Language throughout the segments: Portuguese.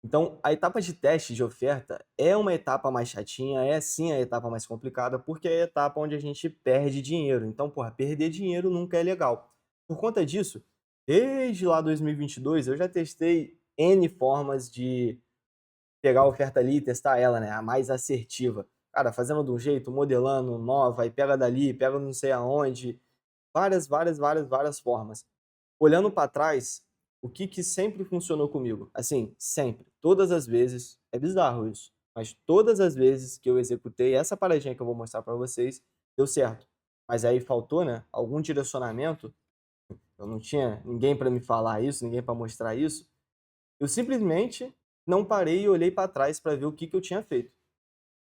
Então, a etapa de teste de oferta é uma etapa mais chatinha, é sim a etapa mais complicada, porque é a etapa onde a gente perde dinheiro. Então, porra, perder dinheiro nunca é legal. Por conta disso, desde lá 2022, eu já testei N formas de pegar a oferta ali e testar ela, né, a mais assertiva. Cara, fazendo de um jeito, modelando nova, aí pega dali, pega não sei aonde, várias formas. Olhando para trás, o que que sempre funcionou comigo? Assim, sempre, todas as vezes, é bizarro isso, mas todas as vezes que eu executei essa paradinha que eu vou mostrar para vocês, deu certo. Mas aí faltou, né, algum direcionamento, eu não tinha ninguém para me falar isso, ninguém para mostrar isso, eu simplesmente não parei e olhei para trás para ver o que que eu tinha feito.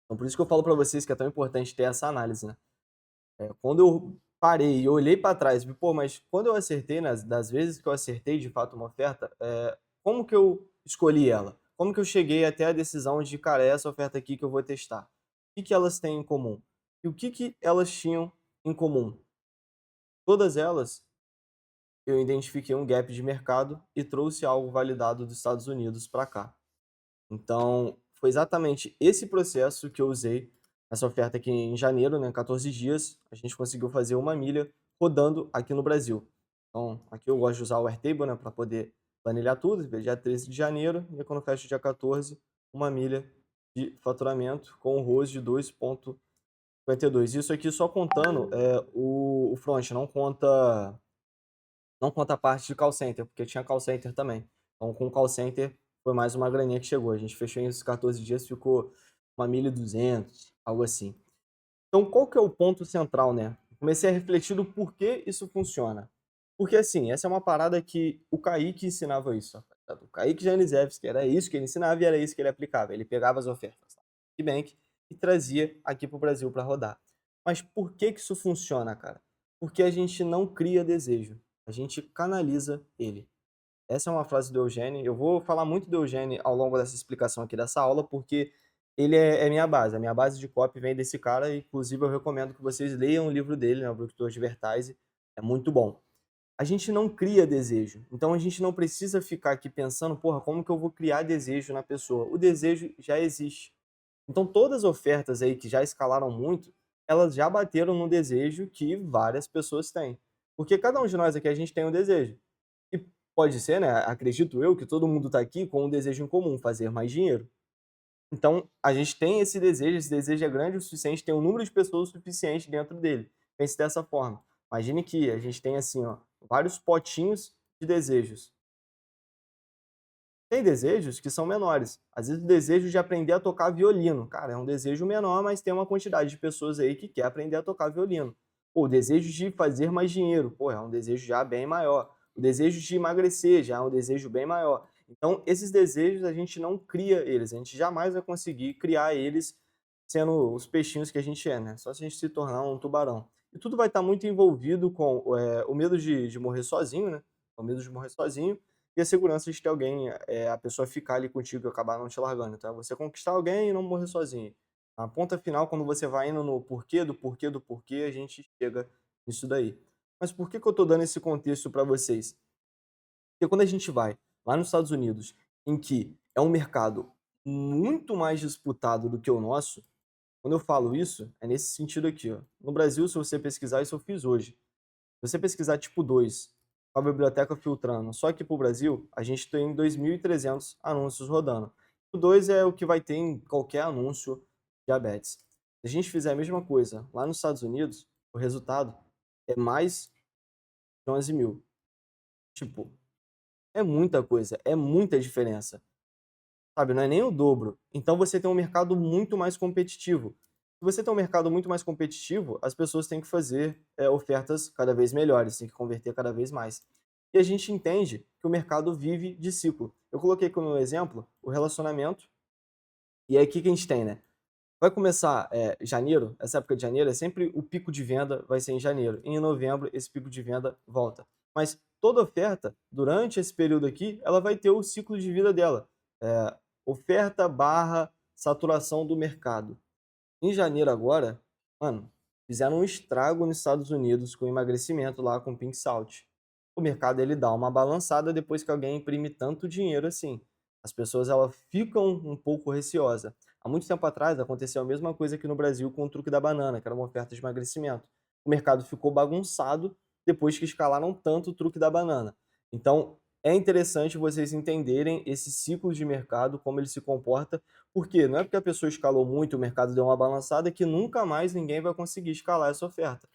Então por isso que eu falo para vocês que é tão importante ter essa análise, né. Quando eu parei e olhei para trás, vi: "Pô, mas quando eu acertei das vezes que eu acertei de fato uma oferta, como que eu escolhi ela? Como que eu cheguei até a decisão de: 'Cara, é essa oferta aqui que eu vou testar'? O que que elas têm em comum?". E o que que elas tinham em comum? Todas elas, eu identifiquei um gap de mercado e trouxe algo validado dos Estados Unidos para cá. Então, foi exatamente esse processo que eu usei nessa oferta aqui em janeiro, né, 14 dias, a gente conseguiu fazer 1 milha rodando aqui no Brasil. Então, aqui eu gosto de usar o Airtable, né, para poder planilhar tudo, dia 13 de janeiro, e aí quando fecha o dia 14, 1 milha de faturamento com o ROAS de 2,52. Isso aqui só contando o front, não conta a parte de call center, porque tinha call center também. Então, com o call center, foi mais uma graninha que chegou. A gente fechou em esses 14 dias, ficou 1.200, algo assim. Então, qual que é o ponto central, né? Comecei a refletir do porquê isso funciona. Porque, assim, essa é uma parada que o Kaique ensinava isso, rapaziada. O Kaique Janizewski, era isso que ele ensinava e era isso que ele aplicava. Ele pegava as ofertas lá do Bank e trazia aqui para o Brasil para rodar. Mas por que que isso funciona, cara? Porque a gente não cria desejo, a gente canaliza ele. Essa é uma frase do Eugênio. Eu vou falar muito do Eugênio ao longo dessa explicação aqui dessa aula, porque ele é minha base. A minha base de copy vem desse cara, e inclusive eu recomendo que vocês leiam o livro dele, né, O Brutor de Vertise. É muito bom. A gente não cria desejo, então a gente não precisa ficar aqui pensando, porra, como que eu vou criar desejo na pessoa? O desejo já existe. Então todas as ofertas aí que já escalaram muito, elas já bateram no desejo que várias pessoas têm. Porque cada um de nós aqui, a gente tem um desejo. E pode ser, né, acredito eu, que todo mundo está aqui com um desejo em comum, fazer mais dinheiro. Então, a gente tem esse desejo é grande o suficiente, tem um número de pessoas suficiente dentro dele. Pense dessa forma. Imagine que a gente tem assim, ó, vários potinhos de desejos. Tem desejos que são menores. Às vezes o desejo de aprender a tocar violino, cara, é um desejo menor, mas tem uma quantidade de pessoas aí que quer aprender a tocar violino. Pô, o desejo de fazer mais dinheiro, pô, é um desejo já bem maior. O desejo de emagrecer já é um desejo bem maior. Então, esses desejos a gente não cria eles, a gente jamais vai conseguir criar eles sendo os peixinhos que a gente é, né? Só se a gente se tornar um tubarão. E tudo vai estar muito envolvido com o medo de morrer sozinho, né? O medo de morrer sozinho e a segurança de ter alguém, a pessoa ficar ali contigo e acabar não te largando. Então é você conquistar alguém e não morrer sozinho. A ponta final, quando você vai indo no porquê, do porquê, do porquê, a gente chega nisso daí. Mas por que que eu tô dando esse contexto para vocês? Porque quando a gente vai lá nos Estados Unidos, em que é um mercado muito mais disputado do que o nosso, quando eu falo isso, é nesse sentido aqui, ó. No Brasil, se você pesquisar, isso eu fiz hoje. Se você pesquisar tipo 2 com a biblioteca filtrando, só aqui para o Brasil, a gente tem 2.300 anúncios rodando. O 2 é o que vai ter em qualquer anúncio de diabetes. Se a gente fizer a mesma coisa lá nos Estados Unidos, o resultado é mais de 11.000. Tipo, é muita coisa, é muita diferença. Sabe, não é nem o dobro. Então você tem um mercado muito mais competitivo. Se você tem um mercado muito mais competitivo, as pessoas têm que fazer, ofertas cada vez melhores, têm que converter cada vez mais. E a gente entende que o mercado vive de ciclo. Eu coloquei como exemplo o relacionamento, e aí o que que a gente tem, né? Vai começar, janeiro, essa época de janeiro é sempre o pico de venda vai ser em janeiro. E em novembro esse pico de venda volta. Mas toda oferta, durante esse período aqui, ela vai ter o ciclo de vida dela. Oferta barra saturação do mercado. Em janeiro agora, mano, fizeram um estrago nos Estados Unidos com emagrecimento lá com o Pink Salt. O mercado ele dá uma balançada depois que alguém imprime tanto dinheiro assim. As pessoas elas ficam um pouco receosas. Há muito tempo atrás aconteceu a mesma coisa aqui no Brasil com o truque da banana, que era uma oferta de emagrecimento. O mercado ficou bagunçado depois que escalaram tanto o truque da banana. Então, é interessante vocês entenderem esse ciclo de mercado, como ele se comporta, porque não é porque a pessoa escalou muito, o mercado deu uma balançada, que nunca mais ninguém vai conseguir escalar essa oferta.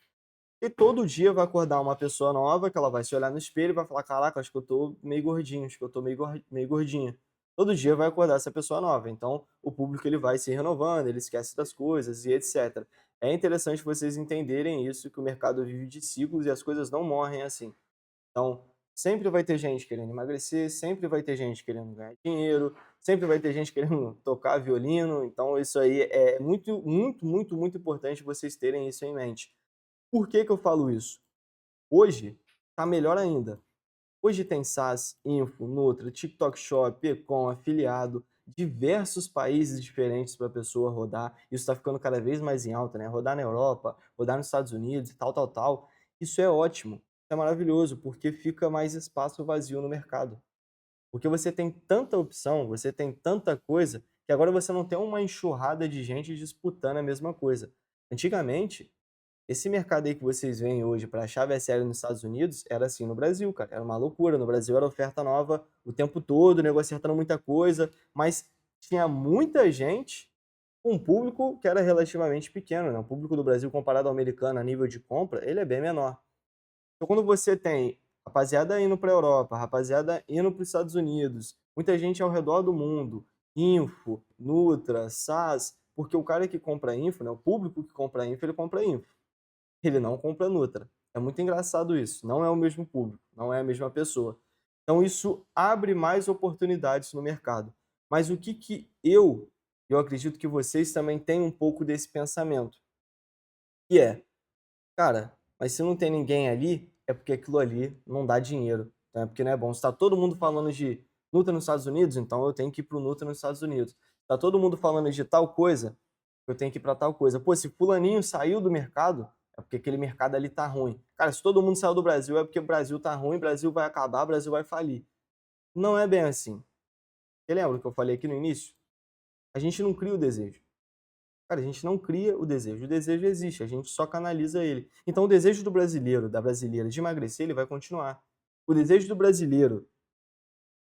E todo dia vai acordar uma pessoa nova que ela vai se olhar no espelho e vai falar: "Caraca, acho que eu tô meio gordinho, acho que eu tô meio gordinha". Todo dia vai acordar essa pessoa nova, então o público ele vai se renovando, ele esquece das coisas e etcétera. É interessante vocês entenderem isso, que o mercado vive de ciclos e as coisas não morrem assim. Então, sempre vai ter gente querendo emagrecer, sempre vai ter gente querendo ganhar dinheiro, sempre vai ter gente querendo tocar violino, então isso aí é muito, muito, muito, muito importante vocês terem isso em mente. Por que que eu falo isso? Hoje tá melhor ainda. Hoje tem SaaS, Info, Nutra, TikTok Shop, Ecom, afiliado, diversos países diferentes para a pessoa rodar. Isso está ficando cada vez mais em alta, né? Rodar na Europa, rodar nos Estados Unidos e tal, tal, tal. Isso é ótimo, é maravilhoso, porque fica mais espaço vazio no mercado. Porque você tem tanta opção, você tem tanta coisa, que agora você não tem uma enxurrada de gente disputando a mesma coisa. Antigamente, esse mercado aí que vocês veem hoje para achar VSL nos Estados Unidos, era assim no Brasil, cara, era uma loucura. No Brasil era oferta nova o tempo todo, o nego acertando muita coisa, mas tinha muita gente com um público que era relativamente pequeno, né? O público do Brasil comparado ao americano a nível de compra, ele é bem menor. Então quando você tem rapaziada indo para a Europa, rapaziada indo para os Estados Unidos, muita gente ao redor do mundo, Info, Nutra, SaaS, porque o cara que compra Info, né, o público que compra Info, ele compra Info. Ele não compra Nutra. É muito engraçado isso, não é o mesmo público, não é a mesma pessoa. Então isso abre mais oportunidades no mercado. Mas o que que eu acredito que vocês também têm um pouco desse pensamento, que é: "Cara, mas se não tem ninguém ali, é porque aquilo ali não dá dinheiro, então é porque não é bom". Se tá todo mundo falando de Nutra nos Estados Unidos, então eu tenho que ir para o Nutra nos Estados Unidos. Tá todo mundo falando de tal coisa, eu tenho que ir para tal coisa. Pô, se fulaninho saiu do mercado, é porque aquele mercado ali tá ruim. Cara, se todo mundo saiu do Brasil, é porque o Brasil tá ruim, o Brasil vai acabar, o Brasil vai falir. Não é bem assim. Você lembra que eu falei aqui no início? A gente não cria o desejo. Cara, a gente não cria o desejo existe, a gente só canaliza ele. Então o desejo do brasileiro, da brasileira de emagrecer, ele vai continuar. O desejo do brasileiro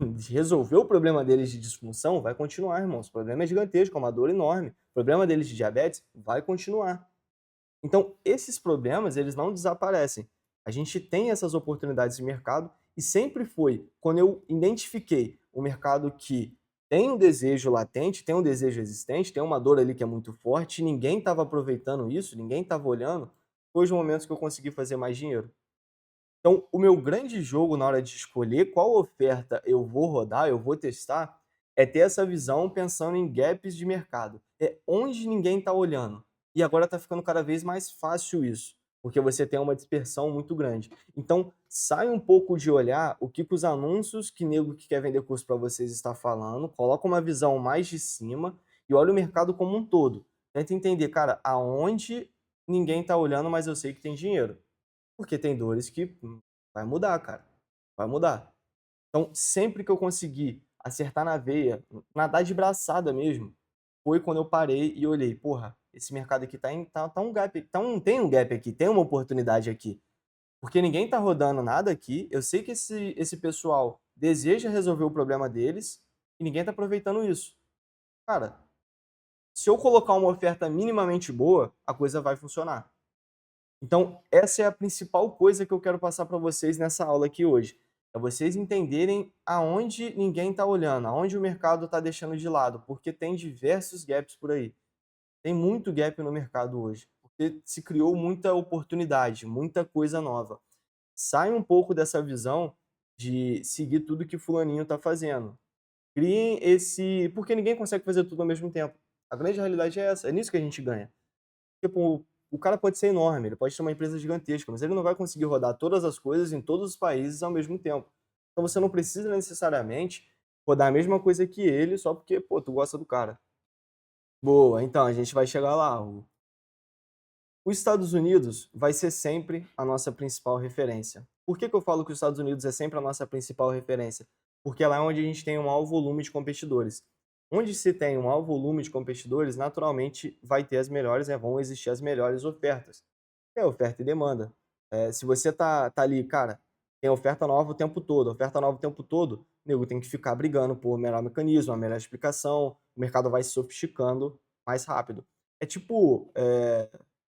de resolver o problema deles de disfunção vai continuar, irmãos. O problema é gigantesco, é uma dor enorme. O problema deles de diabetes vai continuar. Então, esses problemas, eles não desaparecem. A gente tem essas oportunidades de mercado e sempre foi, quando eu identifiquei o mercado que tem um desejo latente, tem um desejo existente, tem uma dor ali que é muito forte, ninguém estava aproveitando isso, ninguém estava olhando, foi os momentos que eu consegui fazer mais dinheiro. Então, o meu grande jogo na hora de escolher qual oferta eu vou rodar, eu vou testar, é ter essa visão pensando em gaps de mercado. É onde ninguém está olhando. E agora está ficando cada vez mais fácil isso, porque você tem uma dispersão muito grande. Então, sai um pouco de olhar o que, que os anúncios que nego que quer vender curso para vocês está falando, coloca uma visão mais de cima e olha o mercado como um todo. Tenta entender, cara, aonde ninguém está olhando, mas eu sei que tem dinheiro. Porque tem dores que vai mudar, cara, vai mudar. Então, sempre que eu consegui acertar na veia, nadar de braçada mesmo, foi quando eu parei e olhei: "Porra, esse mercado aqui tá um gap, tem um gap aqui, tem uma oportunidade aqui". Porque ninguém tá rodando nada aqui, eu sei que esse pessoal deseja resolver o problema deles e ninguém tá aproveitando isso. Cara, se eu colocar uma oferta minimamente boa, a coisa vai funcionar. Então, essa é a principal coisa que eu quero passar para vocês nessa aula aqui hoje. É vocês entenderem aonde ninguém está olhando, aonde o mercado está deixando de lado, porque tem diversos gaps por aí. Tem muito gap no mercado hoje, porque se criou muita oportunidade, muita coisa nova. Sai um pouco dessa visão de seguir tudo que fulaninho está fazendo. Criem esse... Porque ninguém consegue fazer tudo ao mesmo tempo. A grande realidade é essa, é nisso que a gente ganha. Tipo, o cara pode ser enorme, ele pode ter uma empresa gigantesca, mas ele não vai conseguir rodar todas as coisas em todos os países ao mesmo tempo. Então você não precisa necessariamente rodar a mesma coisa que ele só porque, pô, tu gosta do cara. Boa, então a gente vai chegar lá. Os Estados Unidos vai ser sempre a nossa principal referência. Por que que eu falo que os Estados Unidos é sempre a nossa principal referência? porque lá é onde a gente tem um maior volume de competidores. Onde se tem um maior volume de competidores, naturalmente vai ter as melhores, né, vão existir as melhores ofertas. É oferta e demanda. Se você tá ali, cara, tem oferta nova o tempo todo, oferta nova o tempo todo, nego tem que ficar brigando por melhor mecanismo, a melhor explicação, o mercado vai se sofisticando mais rápido. É tipo,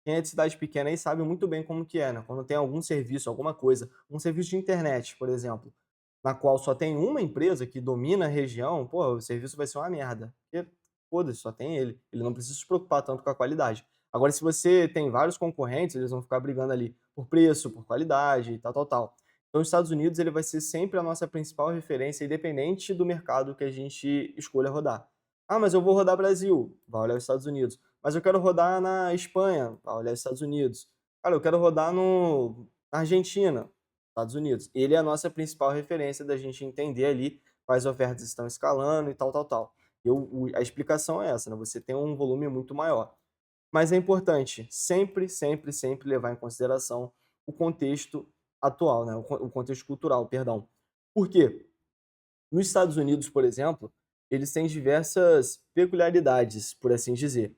quem é de cidade pequena aí sabe muito bem como que é, né, quando tem algum serviço, alguma coisa, um serviço de internet, por exemplo, na qual só tem uma empresa que domina a região, pô, o serviço vai ser uma merda, porque foda-se, só tem ele não precisa se preocupar tanto com a qualidade. Agora se você tem vários concorrentes, eles vão ficar brigando ali por preço, por qualidade e tal, tal, tal. Então os Estados Unidos ele vai ser sempre a nossa principal referência, independente do mercado que a gente escolha rodar. "Ah, mas eu vou rodar Brasil", vai olhar os Estados Unidos. "Mas eu quero rodar na Espanha", vai olhar os Estados Unidos. "Cara, eu quero rodar na Argentina", Estados Unidos. Ele é a nossa principal referência da gente entender ali quais ofertas estão escalando e tal, tal, tal. A explicação é essa, né? Você tem um volume muito maior. Mas é importante sempre, sempre, sempre levar em consideração o contexto atual, né? O contexto cultural, perdão. Por quê? Nos Estados Unidos, por exemplo, eles têm diversas peculiaridades, por assim dizer.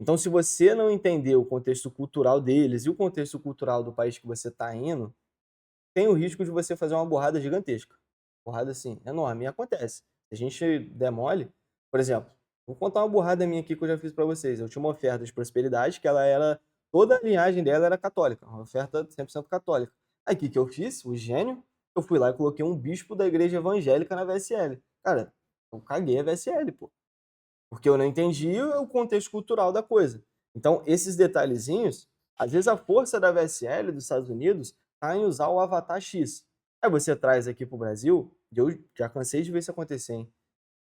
Então, se você não entender o contexto cultural deles e o contexto cultural do país que você está indo, tem o risco de você fazer uma burrada gigantesca. Burrada, assim, enorme. E acontece. Se a gente der mole, por exemplo, vou contar uma burrada minha aqui que eu já fiz pra vocês. Eu tinha uma oferta de prosperidade que ela era toda a linhagem dela era católica, uma oferta 100% católica. Aí o que que eu fiz? O gênio, eu fui lá e coloquei um bispo da igreja evangélica na VSL. Cara, eu caguei a VSL, pô. Porque eu não entendi o contexto cultural da coisa. Então, esses detalhezinhos, às vezes a força da VSL dos Estados Unidos está em usar o avatar X. Aí você traz aqui para o Brasil, e eu já cansei de ver isso acontecer, hein?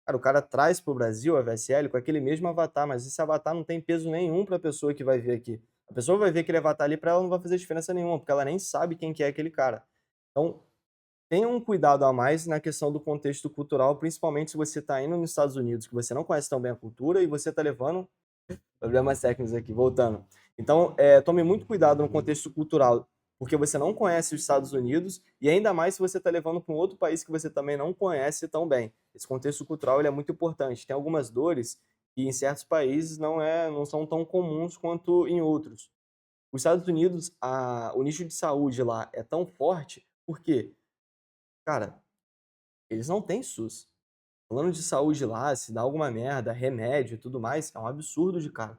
Cara, o cara traz para o Brasil a VSL com aquele mesmo avatar, mas esse avatar não tem peso nenhum para a pessoa que vai ver aqui. A pessoa vai ver aquele avatar ali, para ela não vai fazer diferença nenhuma, porque ela nem sabe quem que é aquele cara. Então, tenha um cuidado a mais na questão do contexto cultural, principalmente se você está indo nos Estados Unidos, que você não conhece tão bem a cultura e você está levando problemas técnicos aqui, voltando. Então, tome muito cuidado no contexto cultural, porque você não conhece os Estados Unidos e ainda mais se você está levando para um outro país que você também não conhece tão bem. Esse contexto cultural ele é muito importante. Tem algumas dores que em certos países não são tão comuns quanto em outros. Os Estados Unidos, o nicho de saúde lá é tão forte porque, cara, eles não têm SUS. Plano de saúde lá, se dá alguma merda, remédio e tudo mais, é um absurdo de caro.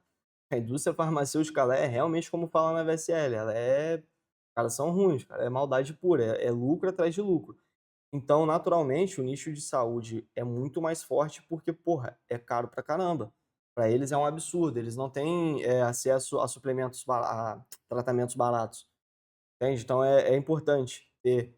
A indústria farmacêutica lá é realmente como fala na VSL, ela é caras são ruins, cara, é maldade pura, é lucro atrás de lucro. Então, naturalmente, o nicho de saúde é muito mais forte porque, porra, é caro pra caramba. Pra eles é um absurdo, eles não têm, acesso a suplementos a tratamentos baratos. Entende? Então é importante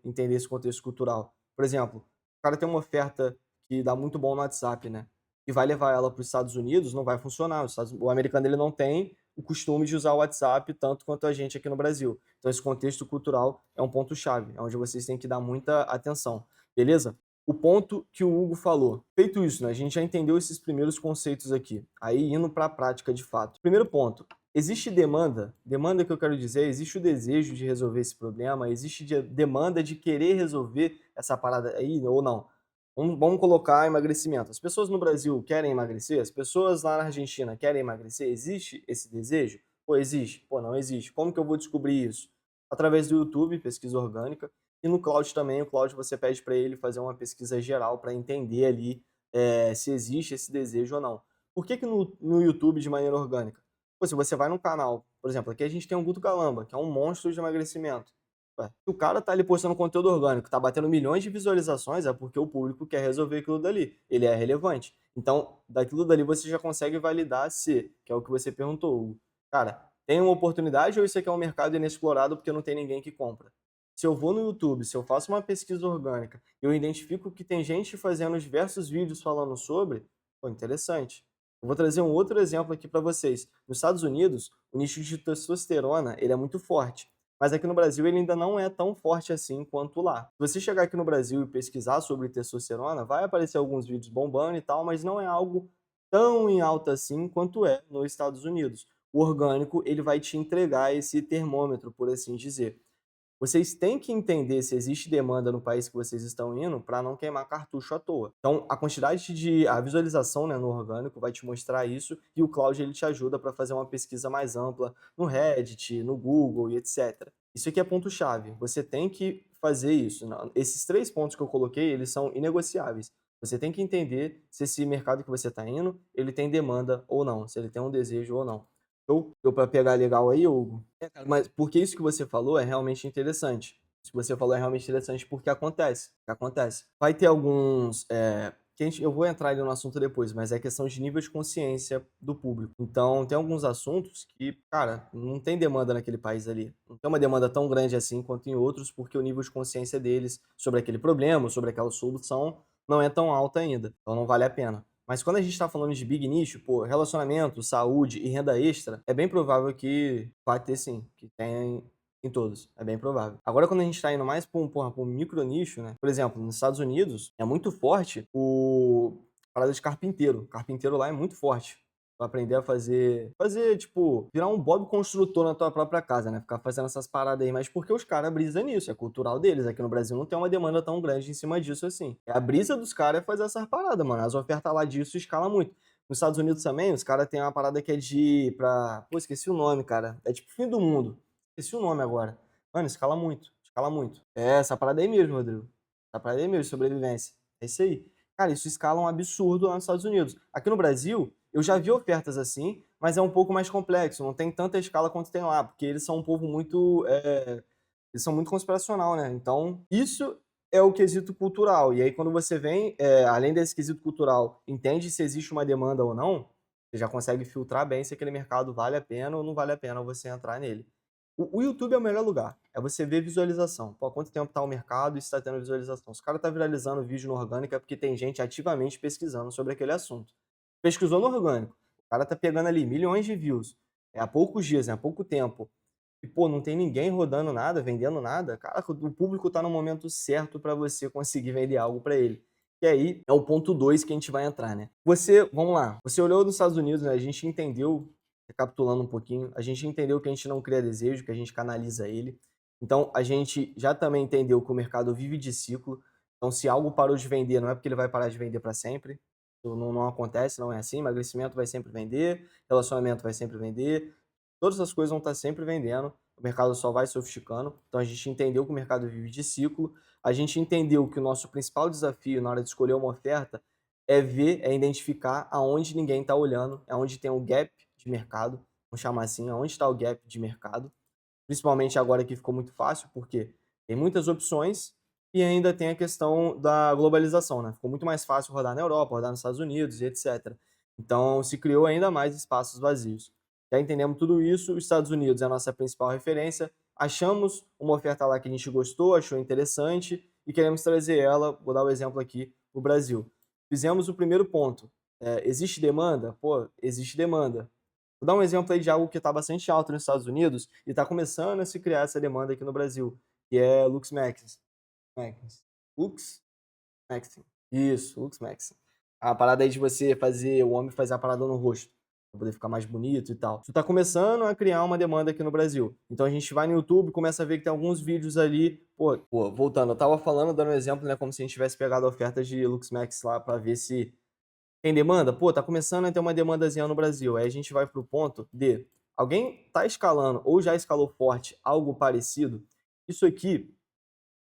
entender esse contexto cultural. Por exemplo, o cara tem uma oferta que dá muito bom no WhatsApp, né, e vai levar ela para os Estados Unidos, não vai funcionar. O americano ele não tem o costume de usar o WhatsApp tanto quanto a gente aqui no Brasil. Então esse contexto cultural é um ponto chave, é onde vocês têm que dar muita atenção, beleza? O ponto que o Hugo falou. Feito isso, né, a gente já entendeu esses primeiros conceitos aqui. Aí indo para a prática de fato. Primeiro ponto, existe demanda que eu quero dizer, existe o desejo de resolver esse problema, existe demanda de querer resolver essa parada aí ou não. Vamos colocar emagrecimento. As pessoas no Brasil querem emagrecer? As pessoas lá na Argentina querem emagrecer? Existe esse desejo? Pô, existe. Pô, não existe. Como que eu vou descobrir isso? Através do YouTube, pesquisa orgânica, e no Claude também. O Claude você pede para ele fazer uma pesquisa geral para entender ali se existe esse desejo ou não. Por que no YouTube de maneira orgânica? Pô, se você vai num canal, por exemplo, aqui a gente tem o Guto Galamba, que é um monstro de emagrecimento. Ué, se o cara tá ali postando conteúdo orgânico, tá batendo milhões de visualizações, é porque o público quer resolver aquilo dali. Ele é relevante. Então, daquilo dali você já consegue validar se, que é o que você perguntou, Hugo. Cara, tem uma oportunidade ou isso aqui é um mercado inexplorado porque não tem ninguém que compra? Se eu vou no YouTube, se eu faço uma pesquisa orgânica, eu identifico que tem gente fazendo diversos vídeos falando sobre, pô, interessante. Eu vou trazer um outro exemplo aqui para vocês. Nos Estados Unidos, o nicho de testosterona ele é muito forte, mas aqui no Brasil ele ainda não é tão forte assim quanto lá. Se você chegar aqui no Brasil e pesquisar sobre testosterona, vai aparecer alguns vídeos bombando e tal, mas não é algo tão em alta assim quanto é nos Estados Unidos. O orgânico ele vai te entregar esse termômetro, por assim dizer. vocês têm que entender se existe demanda no país que vocês estão indo para não queimar cartucho à toa. Então, a visualização, né, no orgânico vai te mostrar isso e o Cloud ele te ajuda para fazer uma pesquisa mais ampla no Reddit, no Google e etc. Isso aqui é ponto-chave. Você tem que fazer isso. Esses 3 pontos que eu coloquei, eles são inegociáveis. Você tem que entender se esse mercado que você está indo, ele tem demanda ou não, se ele tem um desejo ou não. Show? Deu para pegar legal aí, Hugo? Cara, mas porque isso que você falou é realmente interessante. Isso que você falou é realmente interessante porque acontece. Acontece. Vai ter alguns. Eu vou entrar ali no assunto depois, mas é questão de nível de consciência do público. Então, tem alguns assuntos que, cara, não tem demanda naquele país ali. Não tem uma demanda tão grande assim quanto em outros, porque o nível de consciência deles sobre aquele problema, sobre aquela solução, não é tão alto ainda. Então, não vale a pena. Mas quando a gente está falando de big nicho, pô, relacionamento, saúde e renda extra, é bem provável que vai ter sim, que tem em todos. É bem provável. Agora, quando a gente está indo mais para um micro nicho, né? Por exemplo, nos Estados Unidos é muito forte o parada de carpinteiro. Carpinteiro lá é muito forte. Pra aprender a fazer, tipo, virar um Bob construtor na tua própria casa, né? Ficar fazendo essas paradas aí, mas porque os caras brisam nisso, é cultural deles. Aqui no Brasil não tem uma demanda tão grande em cima disso assim. A brisa dos caras é fazer essas paradas, mano. As ofertas lá disso escalam muito. Nos Estados Unidos também, os caras têm uma parada que é de pra. Pô, esqueci o nome, cara. É tipo fim do mundo. Esqueci o nome agora. Mano, escala muito. Escala muito. É, essa parada aí mesmo, Rodrigo. Essa parada aí mesmo, sobrevivência. É isso aí. Cara, isso escala um absurdo lá nos Estados Unidos. Aqui no Brasil, eu já vi ofertas assim, mas é um pouco mais complexo, não tem tanta escala quanto tem lá, porque eles são um povo muito. Eles são muito conspiracional, né? Então, isso é o quesito cultural. E aí, quando você vem, além desse quesito cultural, entende se existe uma demanda ou não, você já consegue filtrar bem se aquele mercado vale a pena ou não vale a pena você entrar nele. O YouTube é o melhor lugar. É você ver visualização. Pô, há quanto tempo está o mercado e se está tendo visualização? Se o cara está viralizando vídeo no orgânico é porque tem gente ativamente pesquisando sobre aquele assunto. Pesquisou no orgânico. O cara tá pegando ali milhões de views. É há poucos dias, é há pouco tempo. E, pô, não tem ninguém rodando nada, vendendo nada. Cara, o público tá no momento certo para você conseguir vender algo para ele. E aí é o ponto 2 que a gente vai entrar, né? Vamos lá. Você olhou nos Estados Unidos, né? A gente entendeu, recapitulando um pouquinho, a gente entendeu que a gente não cria desejo, que a gente canaliza ele. Então, a gente já também entendeu que o mercado vive de ciclo. Então, se algo parou de vender, não é porque ele vai parar de vender para sempre. Não acontece, não é assim. Emagrecimento vai sempre vender, relacionamento vai sempre vender, todas as coisas vão estar sempre vendendo, o mercado só vai sofisticando. Então a gente entendeu que o mercado vive de ciclo, a gente entendeu que o nosso principal desafio na hora de escolher uma oferta é identificar aonde ninguém está olhando, é onde tem o gap de mercado, vamos chamar assim, aonde está o gap de mercado. Principalmente agora que ficou muito fácil, porque tem muitas opções e ainda tem a questão da globalização, né? Ficou muito mais fácil rodar na Europa, rodar nos Estados Unidos e etc. Então, se criou ainda mais espaços vazios. Já entendemos tudo isso, os Estados Unidos é a nossa principal referência, achamos uma oferta lá que a gente gostou, achou interessante e queremos trazer ela, vou dar o exemplo aqui, o Brasil. Fizemos o primeiro ponto. Existe demanda? Pô, existe demanda. Vou dar um exemplo aí de algo que está bastante alto nos Estados Unidos e está começando a se criar essa demanda aqui no Brasil, que é Lux Max. Lux Maxing. Isso, Lux Maxing. A parada aí de você fazer, o homem fazer a parada no rosto, pra poder ficar mais bonito e tal. Isso tá começando a criar uma demanda aqui no Brasil. Então a gente vai no YouTube, começa a ver que tem alguns vídeos ali. Pô, voltando, eu tava falando, dando um exemplo, né? Como se a gente tivesse pegado a oferta de Lux Max lá pra ver se tem demanda. Pô, tá começando a ter uma demandazinha no Brasil. Aí a gente vai pro ponto de alguém tá escalando ou já escalou forte algo parecido. Isso aqui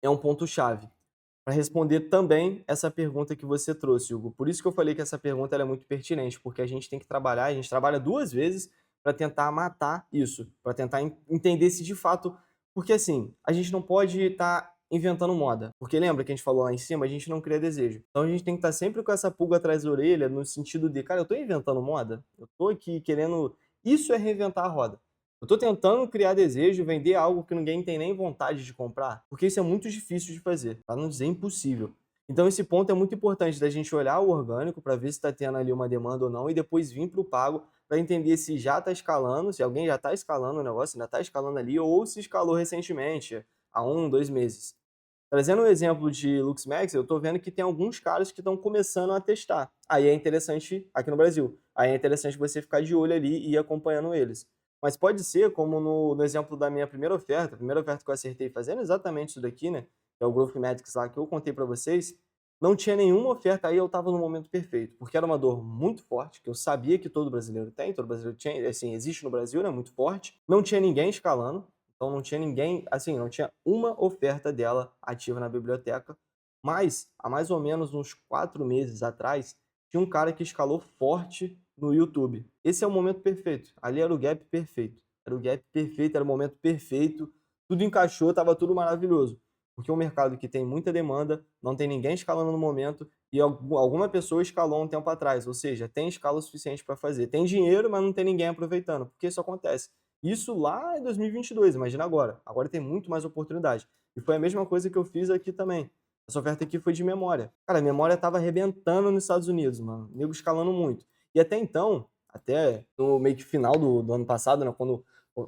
é um ponto-chave para responder também essa pergunta que você trouxe, Hugo. Por isso que eu falei que essa pergunta ela é muito pertinente, porque a gente tem que trabalhar, a gente trabalha 2 vezes para tentar matar isso, para tentar entender se de fato. Porque assim, a gente não pode estar inventando moda. Porque lembra que a gente falou lá em cima, a gente não cria desejo. Então a gente tem que estar sempre com essa pulga atrás da orelha, no sentido de, cara, eu tô inventando moda? Eu tô aqui querendo. Isso é reinventar a roda. Eu tô tentando criar desejo, vender algo que ninguém tem nem vontade de comprar, porque isso é muito difícil de fazer, para não dizer impossível. Então esse ponto é muito importante da gente olhar o orgânico para ver se está tendo ali uma demanda ou não e depois vir para o pago para entender se já está escalando, se alguém já está escalando o negócio, ainda está escalando ali ou se escalou recentemente, há 1, 2 meses. Trazendo um exemplo de LuxMax, eu estou vendo que tem alguns caras que estão começando a testar. Aí é interessante, aqui no Brasil, aí é interessante você ficar de olho ali e ir acompanhando eles. Mas pode ser, como no exemplo da minha primeira oferta, a primeira oferta que eu acertei fazendo exatamente isso daqui, né, que é o Growth Metrics lá que eu contei para vocês, não tinha nenhuma oferta, aí eu estava no momento perfeito, porque era uma dor muito forte, que eu sabia que todo brasileiro tem, todo brasileiro tinha, assim, existe no Brasil, né, muito forte. Não tinha ninguém escalando, então não tinha ninguém, assim, não tinha uma oferta dela ativa na biblioteca, mas há mais ou menos uns 4 meses atrás, tinha um cara que escalou forte no YouTube. Esse é o momento perfeito. Ali era o gap perfeito. Era o gap perfeito, era o momento perfeito. Tudo encaixou, estava tudo maravilhoso. Porque é um mercado que tem muita demanda, não tem ninguém escalando no momento e alguma pessoa escalou um tempo atrás. Ou seja, tem escala suficiente para fazer. Tem dinheiro, mas não tem ninguém aproveitando. Porque isso acontece. Isso lá em 2022, imagina agora. Agora tem muito mais oportunidade. E foi a mesma coisa que eu fiz aqui também. Essa oferta aqui foi de memória. Cara, a memória tava arrebentando nos Estados Unidos, mano. Nego escalando muito. E até então, até no meio que final do ano passado, né, quando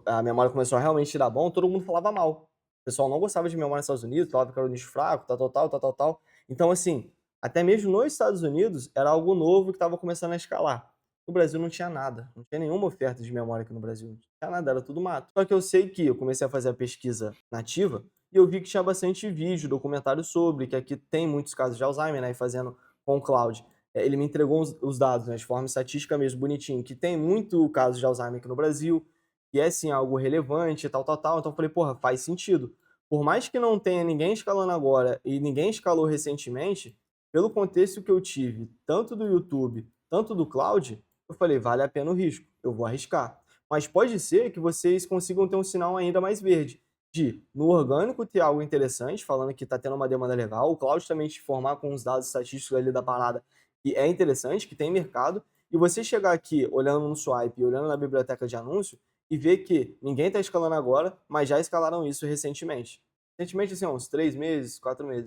a memória começou a realmente dar bom, todo mundo falava mal. O pessoal não gostava de memória nos Estados Unidos, falava que era um nicho fraco, tal, tal, tal, tal, tal, tal. Então, assim, até mesmo nos Estados Unidos, era algo novo que estava começando a escalar. No Brasil não tinha nada, não tinha nenhuma oferta de memória aqui no Brasil. Não tinha nada, era tudo mato. Só que eu sei que eu comecei a fazer a pesquisa nativa e eu vi que tinha bastante vídeo, documentário sobre, que aqui tem muitos casos de Alzheimer, né, e fazendo com o cloud. Ele me entregou os dados, né, de forma estatística mesmo, bonitinho, que tem muito caso de Alzheimer aqui no Brasil, que é sim algo relevante, tal, tal, tal. Então eu falei, porra, faz sentido. Por mais que não tenha ninguém escalando agora e ninguém escalou recentemente, pelo contexto que eu tive, tanto do YouTube, tanto do cloud, eu falei, vale a pena o risco, eu vou arriscar. Mas pode ser que vocês consigam ter um sinal ainda mais verde, de no orgânico ter algo interessante, falando que está tendo uma demanda legal, o cloud também te formar com os dados estatísticos ali da parada, que é interessante, que tem mercado, e você chegar aqui olhando no swipe, olhando na biblioteca de anúncio, e ver que ninguém está escalando agora, mas já escalaram isso recentemente. Recentemente, assim, uns 3 meses, 4 meses.